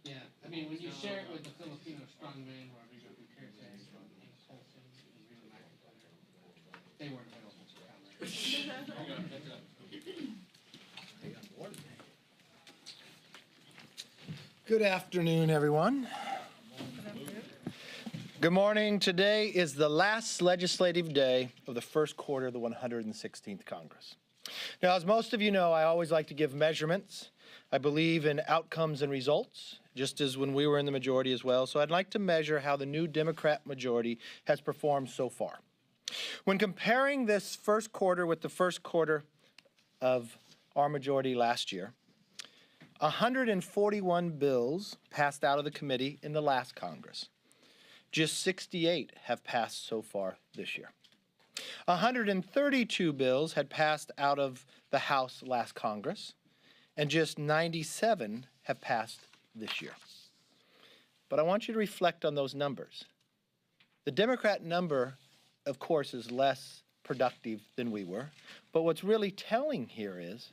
Yeah, I mean, when you share it with the Filipino strongman, Rodrigo Duterte, from Colson, and Rita McIntyre, they weren't available for comment. Good afternoon, everyone. Good morning. Today is the last legislative day of the first quarter of the 116th Congress. Now, as most of you know, I always like to give measurements. I believe in outcomes and results, just as when we were in the majority as well. So I'd like to measure how the new Democrat majority has performed so far. When comparing this first quarter with the first quarter of our majority last year, 141 bills passed out of the committee in the last Congress. Just 68 have passed so far this year. 132 bills had passed out of the House last Congress, and just 97 have passed this year. But I want you to reflect on those numbers. The Democrat number, of course, is less productive than we were, but what's really telling here is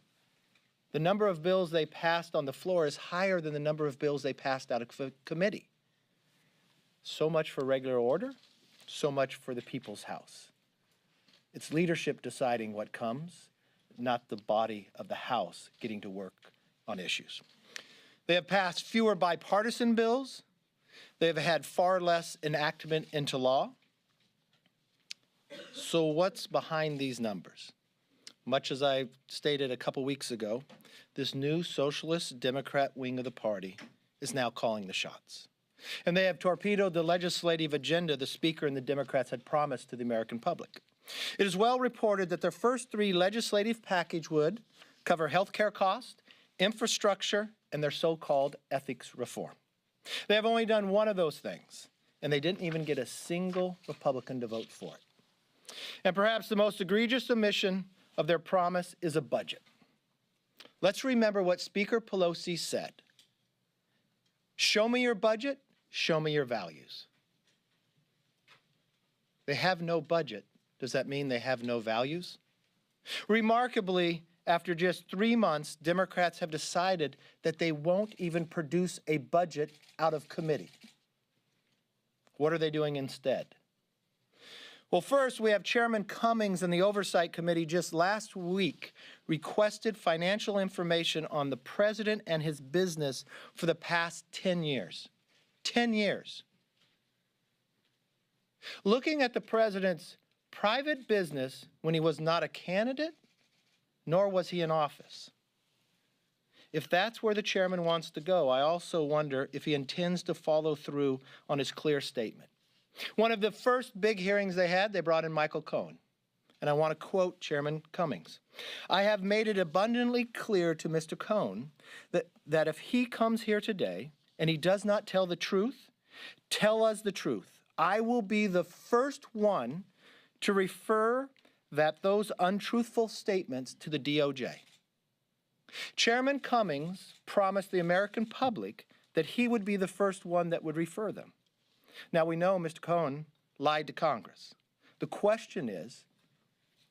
the number of bills they passed on the floor is higher than the number of bills they passed out of committee. So much for regular order, so much for the people's house. It's leadership deciding what comes, not the body of the House getting to work on issues. They have passed fewer bipartisan bills. They have had far less enactment into law. So what's behind these numbers? Much as I stated a couple weeks ago, this new socialist Democrat wing of the party is now calling the shots. And they have torpedoed the legislative agenda the Speaker and the Democrats had promised to the American public. It is well reported that their first three legislative package would cover health care costs, infrastructure, and their so-called ethics reform. They have only done one of those things, and they didn't even get a single Republican to vote for it. And perhaps the most egregious omission of their promise is a budget. Let's remember what Speaker Pelosi said. Show me your budget, show me your values. They have no budget. Does that mean they have no values? Remarkably, after just 3 months, Democrats have decided that they won't even produce a budget out of committee. What are they doing instead? Well, first, we have Chairman Cummings and the Oversight Committee just last week requested financial information on the president and his business for the past 10 years. 10 years. Looking at the president's private business when he was not a candidate, nor was he in office. If that's where the chairman wants to go, I also wonder if he intends to follow through on his clear statement. One of the first big hearings they had, they brought in Michael Cohen. And I want to quote Chairman Cummings. I have made it abundantly clear to Mr. Cohen that if he comes here today and he does not tell the truth, tell us the truth. I will be the first one to refer those untruthful statements to the DOJ. Chairman Cummings promised the American public that he would be the first one that would refer them. Now, we know Mr. Cohen lied to Congress. The question is,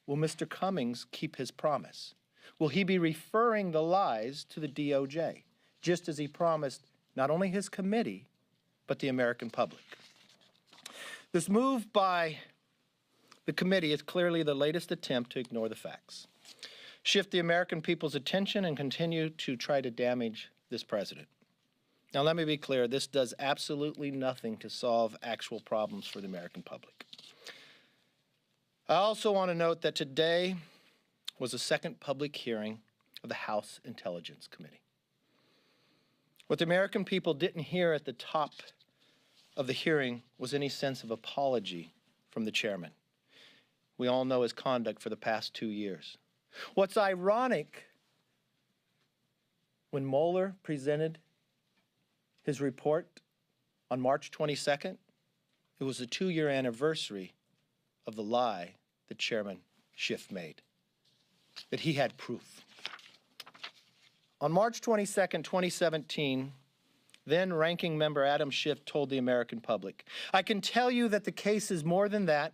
will Mr. Cummings keep his promise? Will he be referring the lies to the DOJ, just as he promised not only his committee, but the American public? This move by the committee is clearly the latest attempt to ignore the facts, shift the American people's attention, and continue to try to damage this president. Now, let me be clear, this does absolutely nothing to solve actual problems for the American public. I also want to note that today was the second public hearing of the House Intelligence Committee. What the American people didn't hear at the top of the hearing was any sense of apology from the chairman. We all know his conduct for the past 2 years. What's ironic, when Mueller presented his report on March 22nd, it was the 2-year anniversary of the lie that Chairman Schiff made, that he had proof. On March 22nd, 2017, then Ranking Member Adam Schiff told the American public, I can tell you that the case is more than that,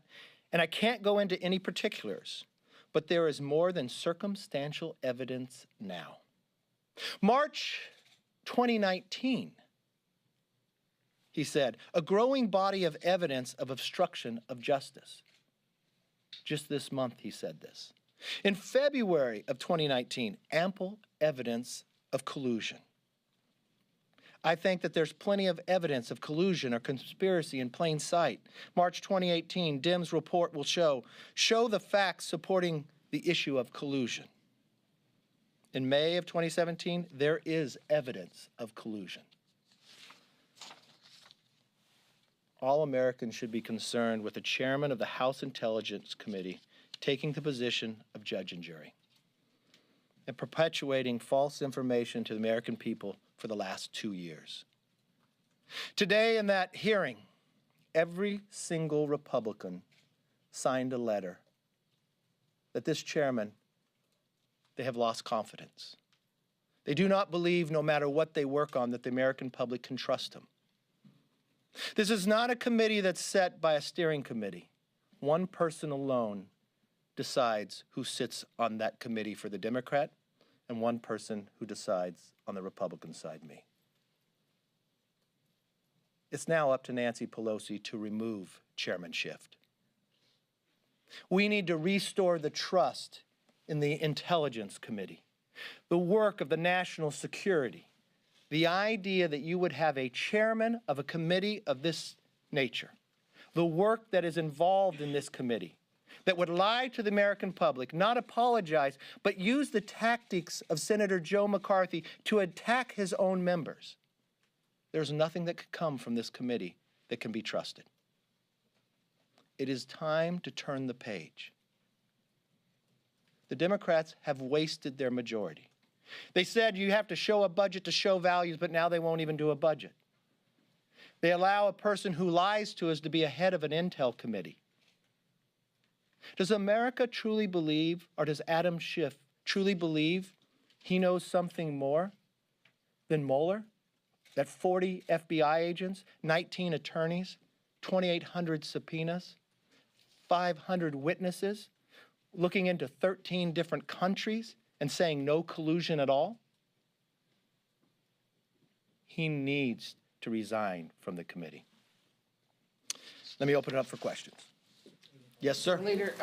and I can't go into any particulars, but there is more than circumstantial evidence now. March 2019, he said, a growing body of evidence of obstruction of justice. Just this month, he said this. In February of 2019, ample evidence of collusion. I think that there's plenty of evidence of collusion or conspiracy in plain sight. March 2018, DIM's report will show the facts supporting the issue of collusion. In May of 2017, there is evidence of collusion. All Americans should be concerned with the chairman of the House Intelligence Committee taking the position of judge and jury and perpetuating false information to the American people for the last 2 years. Today in that hearing, every single Republican signed a letter that this chairman, they have lost confidence. They do not believe, no matter what they work on, that the American public can trust him. This is not a committee that's set by a steering committee. One person alone decides who sits on that committee for the Democrat, and one person who decides on the Republican side, me. It's now up to Nancy Pelosi to remove Chairman Schiff. We need to restore the trust in the Intelligence Committee, the work of the national security, the idea that you would have a chairman of a committee of this nature, the work that is involved in this committee, that would lie to the American public, not apologize, but use the tactics of Senator Joe McCarthy to attack his own members. There's nothing that could come from this committee that can be trusted. It is time to turn the page. The Democrats have wasted their majority. They said you have to show a budget to show values, but now they won't even do a budget. They allow a person who lies to us to be a head of an intel committee. Does America truly believe, or does Adam Schiff truly believe he knows something more than Mueller? That 40 FBI agents, 19 attorneys, 2,800 subpoenas, 500 witnesses, looking into 13 different countries and saying no collusion at all? He needs to resign from the committee. Let me open it up for questions. Yes, sir. Leader,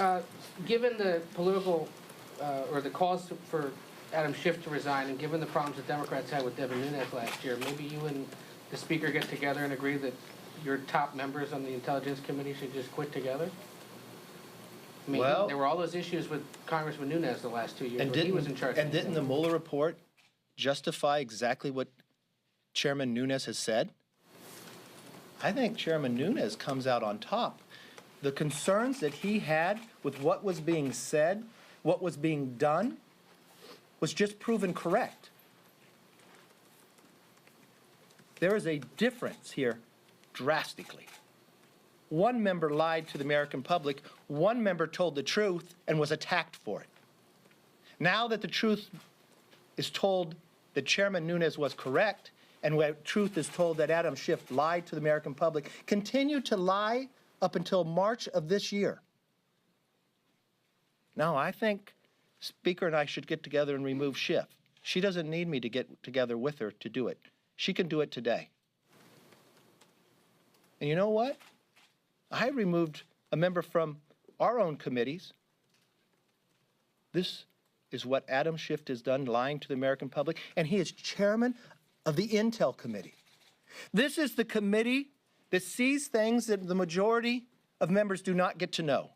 given the political or the cause for Adam Schiff to resign, and given the problems the Democrats had with Devin Nunes last year, maybe you and the Speaker get together and agree that your top members on the Intelligence Committee should just quit together? I mean, Well, there were all those issues with Congressman Nunes the last 2 years when he was in charge. And didn't the Mueller report justify exactly what Chairman Nunes has said? I think Chairman Nunes comes out on top. The concerns that he had with what was being said, what was being done, was just proven correct. There is a difference here drastically. One member lied to the American public, one member told the truth and was attacked for it. Now that the truth is told that Chairman Nunes was correct, and where truth is told that Adam Schiff lied to the American public, continue to lie up until March of this year. Now, I think Speaker and I should get together and remove Schiff. She doesn't need me to get together with her to do it. She can do it today. And you know what? I removed a member from our own committees. This is what Adam Schiff has done, lying to the American public, and he is chairman of the Intel Committee. This is the committee that sees things that the majority of members do not get to know.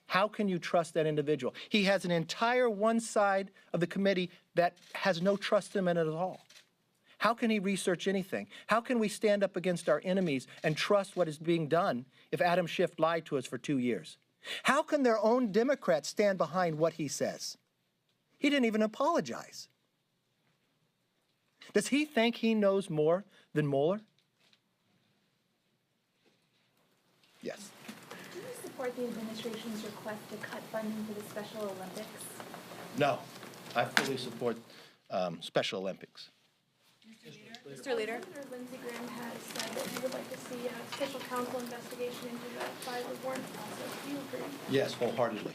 How can you trust that individual? He has an entire one side of the committee that has no trust in him at all. How can he research anything? How can we stand up against our enemies and trust what is being done if Adam Schiff lied to us for 2 years? How can their own Democrats stand behind what he says? He didn't even apologize. Does he think he knows more than Mueller? Yes. Do you support the administration's request to cut funding for the Special Olympics? No, I fully support Special Olympics. Mr. Leader. Senator Lindsey Graham has said that he would like to see a special counsel investigation into the Pfizer warrant process. Do you agree? Yes, wholeheartedly.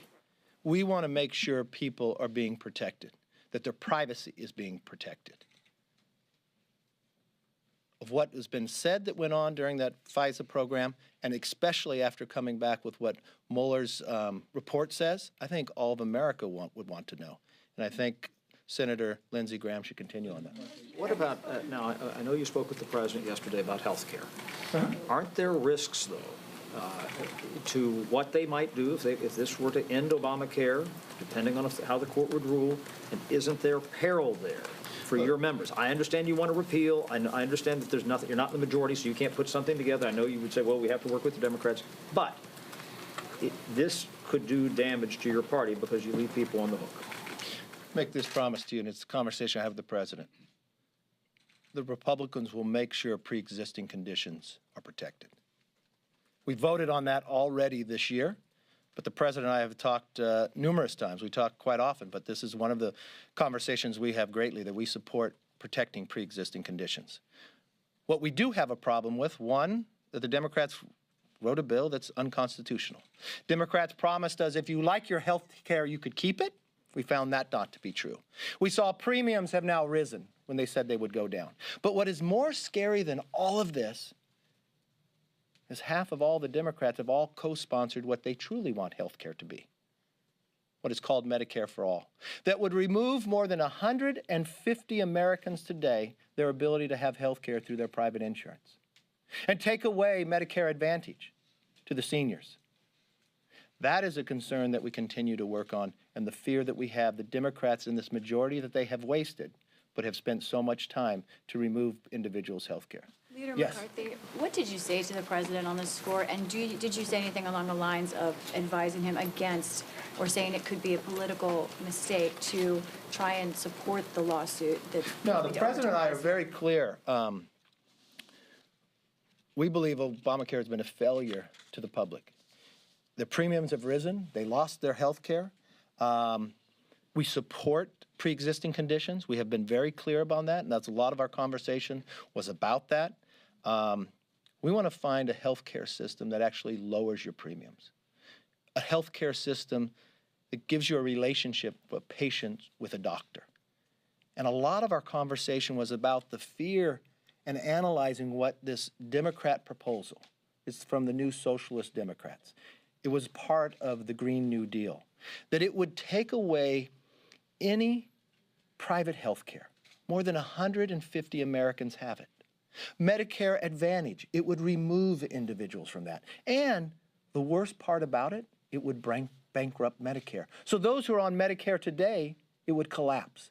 We want to make sure people are being protected, that their privacy is being protected. of what has been said that went on during that FISA program, and especially after coming back with what Mueller's report says, I think all of America would want to know. And I think Senator Lindsey Graham should continue on that. What about, now, I know you spoke with the president yesterday about health care. Aren't there risks, though, to what they might do if this were to end Obamacare, depending on how the court would rule, and isn't there peril there for your members? I understand you want to repeal. I understand that there's nothing, you're not in the majority, so you can't put something together. I know you would say, well, we have to work with the Democrats, but this could do damage to your party because you leave people on the hook. Make this promise to you, and it's a conversation I have with the president. The Republicans will make sure pre-existing conditions are protected. We voted on that already this year, but the president and I have talked numerous times. We talk quite often, but this is one of the conversations we have greatly, that we support protecting pre-existing conditions. What we do have a problem with, one, that the Democrats wrote a bill that's unconstitutional. Democrats promised us if you like your health care, you could keep it. We found that not to be true. We saw premiums have now risen when they said they would go down. But what is more scary than all of this is half of all the Democrats have all co-sponsored what they truly want health care to be, what is called Medicare for All, that would remove more than 150 Americans today their ability to have health care through their private insurance, and take away Medicare Advantage to the seniors. That is a concern that we continue to work on, and the fear that we have, the Democrats in this majority, that they have wasted, but have spent so much time to remove individuals' health care. Leader Yes. McCarthy, what did you say to the president on this score? And did you say anything along the lines of advising him against, or saying it could be a political mistake to try and support the lawsuit? No, the president and I are very clear. We believe Obamacare has been a failure to the public. The premiums have risen. They lost their health care. We support pre-existing conditions. We have been very clear about that, and that's a lot of our conversation was about that. We want to find a health care system that actually lowers your premiums, a health care system that gives you a relationship of a patient with a doctor. And a lot of our conversation was about the fear and analyzing what this Democrat proposal is from the New Socialist Democrats. It was part of the Green New Deal, that it would take away any private health care. More than 150 Americans have it. Medicare Advantage, it would remove individuals from that. And the worst part about it, it would bankrupt Medicare. So those who are on Medicare today, it would collapse.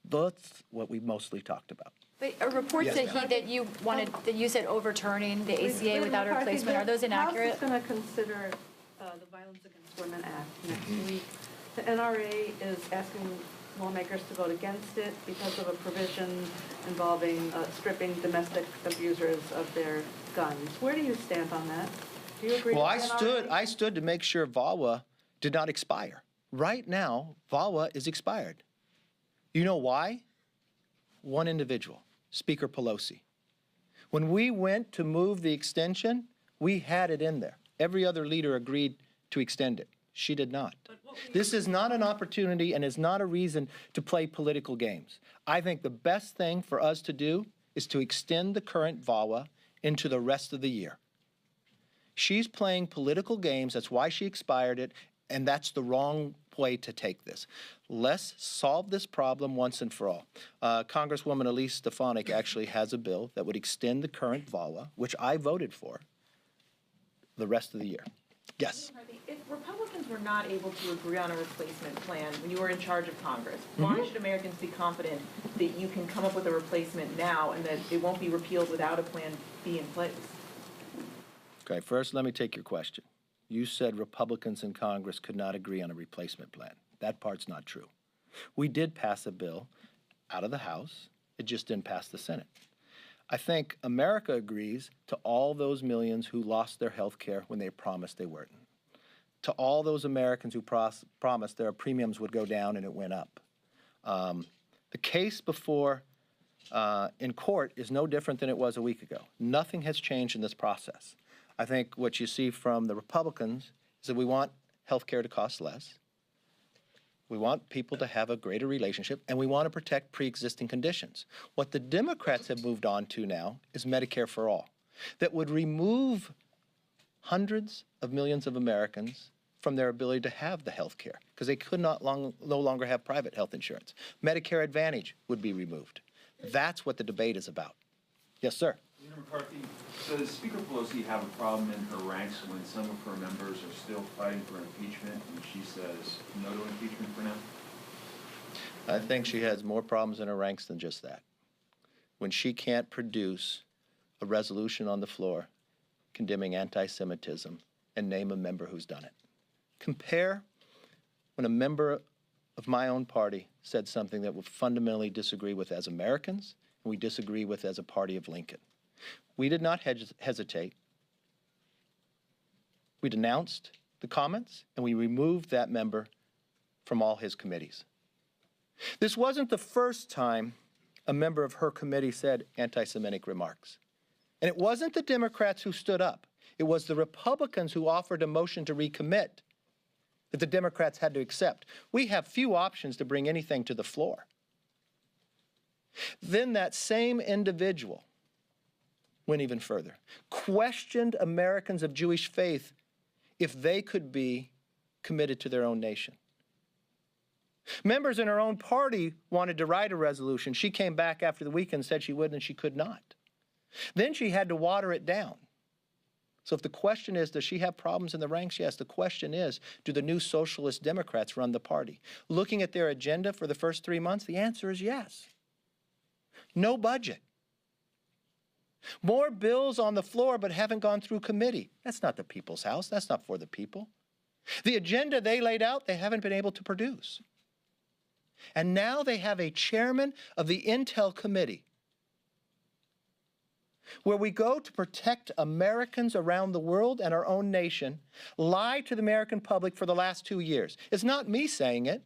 That's what we mostly talked about. But a report Yes, that you said overturning the ACA without a replacement, are those inaccurate? The House is going to consider the Violence Against Women Act next week. The NRA is asking lawmakers to vote against it because of a provision involving stripping domestic abusers of their guns. Where do you stand on that? Do you agree Well, with the NRA? I stood to make sure VAWA did not expire. Right now, VAWA is expired. You know why? One individual, Speaker Pelosi. When we went to move the extension, we had it in there. Every other leader agreed to extend it. She did not. This is not an opportunity and is not a reason to play political games. I think the best thing for us to do is to extend the current VAWA into the rest of the year. She's playing political games. That's why she expired it, and that's the wrong way to take this. Let's solve this problem once and for all. Congresswoman Elise Stefanik actually has a bill that would extend the current VAWA, which I voted for, the rest of the year. Yes? If Republicans were not able to agree on a replacement plan when you were in charge of Congress, why should Americans be confident that you can come up with a replacement now and that it won't be repealed without a plan B in place? Okay, first let me take your question. You said Republicans in Congress could not agree on a replacement plan. That part's not true. We did pass a bill out of the House. It just didn't pass the Senate. I think America agrees to all those millions who lost their health care when they promised they weren't. To all those Americans who promised their premiums would go down and it went up. The case before in court is no different than it was a week ago. Nothing has changed in this process. I think what you see from the Republicans is that we want health care to cost less. We want people to have a greater relationship, and we want to protect pre-existing conditions. What the Democrats have moved on to now is Medicare for all, that would remove hundreds of millions of Americans from their ability to have the health care, because they could no longer have private health insurance. Medicare Advantage would be removed. That's what the debate is about. Yes, sir. Leader McCarthy, does Speaker Pelosi have a problem in her ranks when some of her members are still fighting for impeachment and she says no to impeachment for now? I think she has more problems in her ranks than just that. When she can't produce a resolution on the floor condemning anti-Semitism and name a member who's done it. Compare when a member of my own party said something that we fundamentally disagree with as Americans and we disagree with as a party of Lincoln. We did not hesitate. We denounced the comments and we removed that member from all his committees. This wasn't the first time a member of her committee said anti-Semitic remarks. And it wasn't the Democrats who stood up. It was the Republicans who offered a motion to recommit that the Democrats had to accept. We have few options to bring anything to the floor. Then that same individual went even further, questioned Americans of Jewish faith if they could be committed to their own nation. Members in her own party wanted to write a resolution. She came back after the weekend and said she would and she could not. Then she had to water it down. So if the question is, does she have problems in the ranks? Yes. The question is, do the new socialist Democrats run the party? Looking at their agenda for the first 3 months, the answer is yes. No budget. More bills on the floor but haven't gone through committee. That's not the people's house. That's not for the people. The agenda they laid out, they haven't been able to produce. And now they have a chairman of the Intel Committee where we go to protect Americans around the world and our own nation, lie to the American public for the last 2 years. It's not me saying it.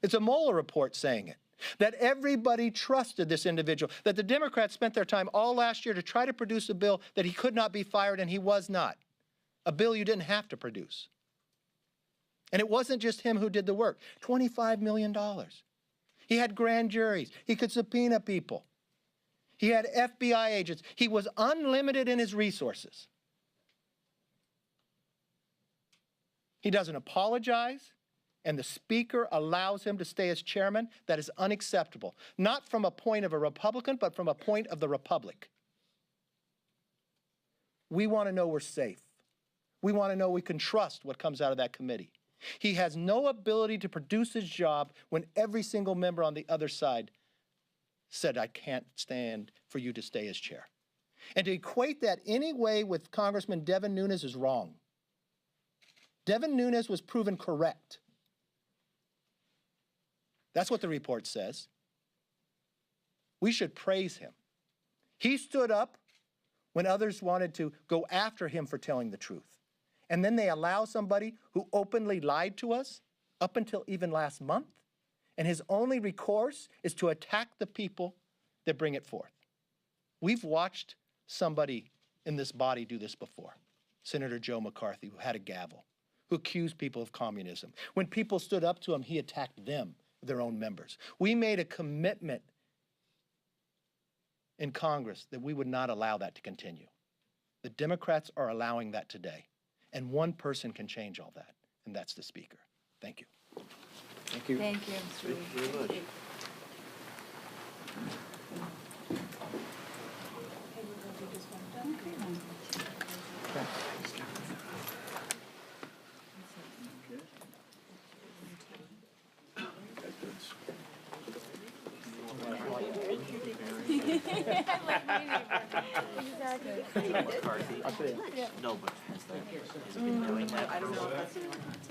It's a Mueller report saying it. That everybody trusted this individual, that the Democrats spent their time all last year to try to produce a bill that he could not be fired, and he was not. A bill you didn't have to produce. And it wasn't just him who did the work. $25 million. He had grand juries. He could subpoena people. He had FBI agents. He was unlimited in his resources. He doesn't apologize, and the Speaker allows him to stay as chairman. That is unacceptable. Not from a point of a Republican, but from a point of the Republic. We want to know we're safe. We want to know we can trust what comes out of that committee. He has no ability to produce his job when every single member on the other side said, I can't stand for you to stay as chair. And to equate that any way with Congressman Devin Nunes is wrong. Devin Nunes was proven correct. That's what the report says. We should praise him. He stood up when others wanted to go after him for telling the truth. And then they allow somebody who openly lied to us up until even last month, and his only recourse is to attack the people that bring it forth. We've watched somebody in this body do this before. Senator Joe McCarthy, who had a gavel, who accused people of communism. When people stood up to him, he attacked them, their own members. We made a commitment in Congress that we would not allow that to continue. The Democrats are allowing that today. And one person can change all that, and that's the Speaker. Thank you. Thank you. Thank you. Thank you very much. Exactly. McCarthy. No, but has been doing that for